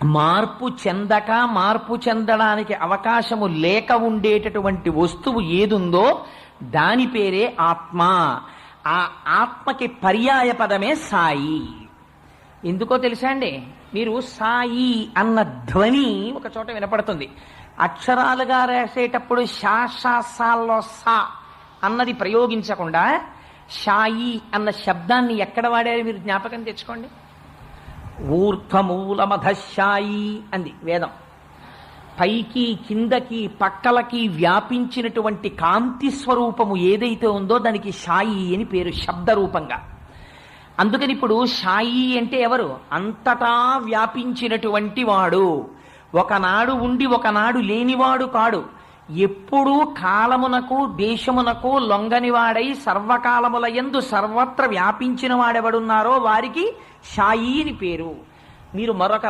మార్పు చెందక మార్పు చెందడానికి అవకాశము లేక ఉండేటటువంటి వస్తువు ఏదుందో దాని పేరే ఆత్మ. ఆ ఆత్మకి పర్యాయ పదమే సాయి. ఎందుకో తెలుసా అండి? మీరు సాయి అన్న ధ్వని ఒక చోట వినపడుతుంది. అక్షరాలుగా రాసేటప్పుడు శాసాల్లో సా అన్నది ప్రయోగించకుండా షాయి అన్న శబ్దాన్ని ఎక్కడ వాడారు మీరు జ్ఞాపకం తెచ్చుకోండి. ఊర్ధ్వమూలమధశాయి అంది వేదం. పైకి కిందకి పక్కలకి వ్యాపించినటువంటి కాంతి స్వరూపము ఏదైతే ఉందో దానికి షాయి అని పేరు శబ్దరూపంగా. అందుకని ఇప్పుడు షాయి అంటే ఎవరు? అంతటా వ్యాపించినటువంటి వాడు. ఒకనాడు ఉండి ఒకనాడు లేనివాడు కాడు. ఎప్పుడూ కాలమునకు దేశమునకు లొంగనివాడై సర్వకాలముల యందు సర్వత్ర వ్యాపించిన వాడెవడున్నారో వారికి షాయి అని పేరు. మీరు మరొక